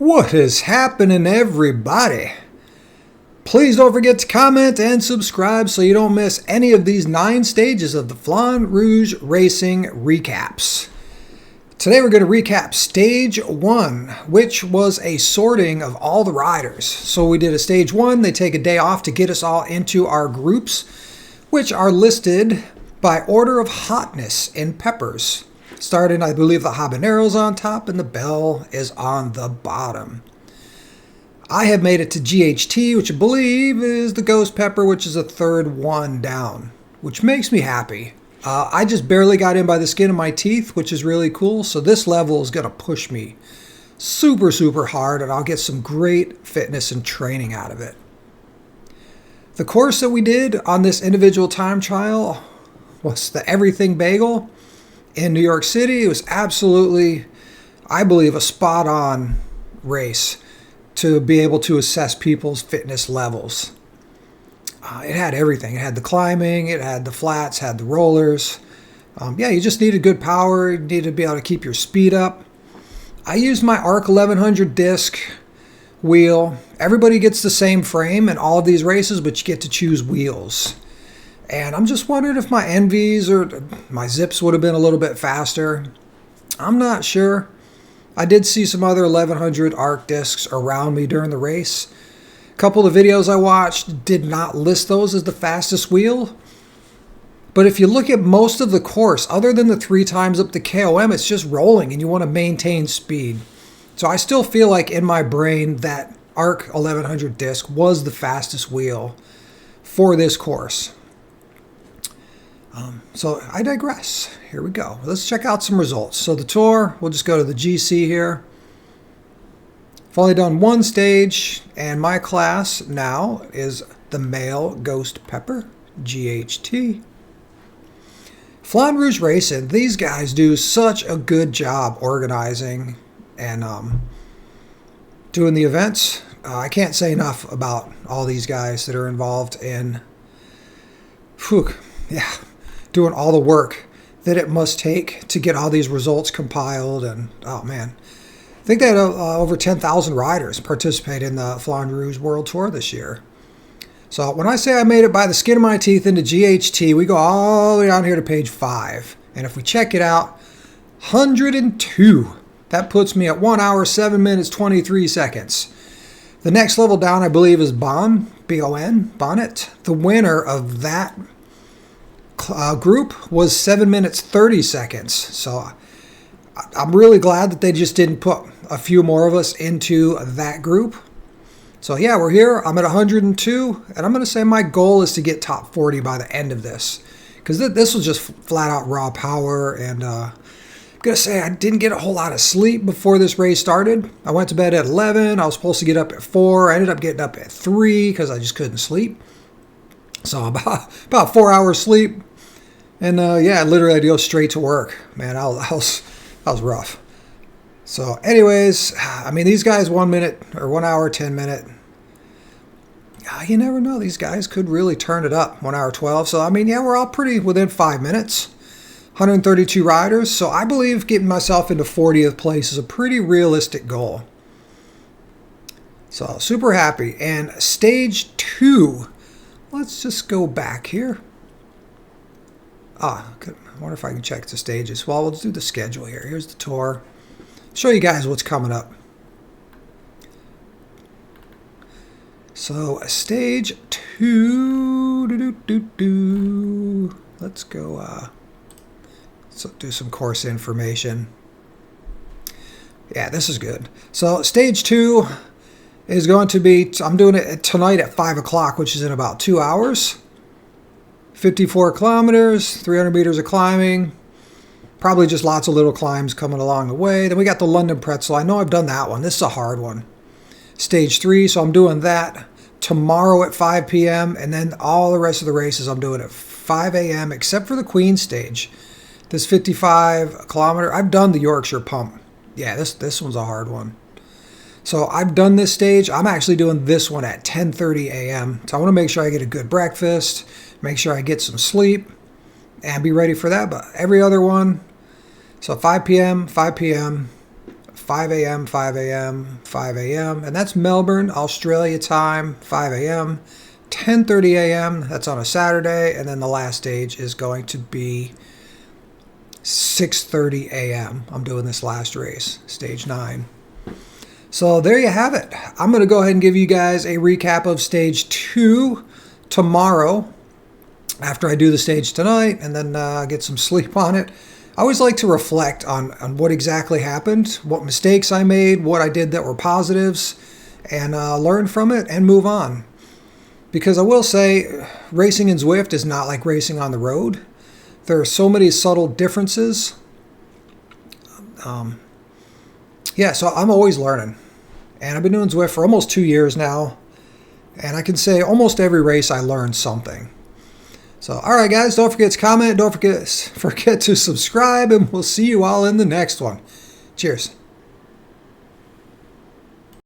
What is happening, everybody? Please don't forget to comment and subscribe so you don't miss any of these 9 stages of the Flan Rouge Racing recaps. Today we're going to recap Stage 1, which was a sorting of all the riders. So we did a Stage 1, they take a day off to get us all into our groups, which are listed by order of hotness in peppers. Starting, I believe, the habanero's on top and the bell is on the bottom. I have made it to GHT, which I believe is the ghost pepper, which is the third one down, which makes me happy. I just barely got in by the skin of my teeth, which is really cool. So this level is going to push me super, super hard, and I'll get some great fitness and training out of it. The course that we did on this individual time trial was the Everything Bagel in New York City. It was absolutely, I believe, a spot-on race to be able to assess people's fitness levels. It had everything. It had the climbing, it had the flats, had the rollers. You just needed good power. You needed to be able to keep your speed up. I used my ARC 1100 disc wheel. Everybody gets the same frame in all of these races, but you get to choose wheels. And I'm just wondering if my Envies or my Zips would have been a little bit faster. I'm not sure. I did see some other 1100 ARC discs around me during the race. A couple of videos I watched did not list those as the fastest wheel. But if you look at most of the course, other than the 3 times up the KOM, it's just rolling and you want to maintain speed. So I still feel like in my brain that ARC 1100 disc was the fastest wheel for this course. So I digress. Here we go. Let's check out some results. So the tour, we'll just go to the GC here. I've only done 1 stage, and my class now is the male ghost pepper, GHT. Flan Rouge Racing, these guys do such a good job organizing and doing the events. I can't say enough about all these guys that are involved in doing all the work that it must take to get all these results compiled. And oh man, I think they had over 10,000 riders participate in the FRR World World Tour this year. So when I say I made it by the skin of my teeth into GHT, we go all the way down here to page 5. And if we check it out, 102. That puts me at 1 hour, 7 minutes, 23 seconds. The next level down, I believe, is B-O-N, Bonnet. The winner of that group was 7 minutes 30 seconds. So I'm really glad that they just didn't put a few more of us into that group. So yeah, we're here. I'm at 102, and I'm going to say my goal is to get top 40 by the end of this, because this was just flat out raw power. And I'm going to say I didn't get a whole lot of sleep before this race started. I went to bed at 11. I was supposed to get up at 4. I ended up getting up at 3 because I just couldn't sleep. So about 4 hours sleep. And literally I'd go straight to work. Man, that was rough. So anyways, I mean, these guys 1 minute or 1 hour, 10 minute. You never know. These guys could really turn it up. 1 hour 12. So, I mean, yeah, we're all pretty within 5 minutes. 132 riders. So I believe getting myself into 40th place is a pretty realistic goal. So super happy. And stage 2. Let's just go back here. I wonder if I can check the stages. Well, we'll do the schedule here. Here's the tour. Show you guys what's coming up. So, stage 2. Let's go. Do some course information. Yeah, this is good. So, stage 2 is going to be, I'm doing it tonight at 5 o'clock, which is in about 2 hours. 54 kilometers, 300 meters of climbing, probably just lots of little climbs coming along the way. Then we got the London Pretzel. I know I've done that one. This is a hard one. Stage 3, so I'm doing that tomorrow at 5 p.m. And then all the rest of the races I'm doing at 5 a.m. except for the Queen stage. This 55 kilometer, I've done the Yorkshire Pump. Yeah, this one's a hard one. So I've done this stage. I'm actually doing this one at 10:30 a.m. So I want to make sure I get a good breakfast, make sure I get some sleep, and be ready for that. But every other one, so 5 p.m., 5 a.m., 5 a.m., 5 a.m., and that's Melbourne, Australia time, 5 a.m., 10:30 a.m., that's on a Saturday, and then the last stage is going to be 6:30 a.m. I'm doing this last race, stage 9. So there you have it. I'm going to go ahead and give you guys a recap of stage 2 tomorrow after I do the stage tonight, and then get some sleep on it. I always like to reflect on what exactly happened, what mistakes I made, what I did that were positives, and learn from it and move on. Because I will say, racing in Zwift is not like racing on the road. There are so many subtle differences. Yeah, so I'm always learning. And I've been doing Zwift for almost 2 years now. And I can say almost every race I learned something. So, all right, guys, don't forget to comment. Don't forget to subscribe. And we'll see you all in the next one. Cheers.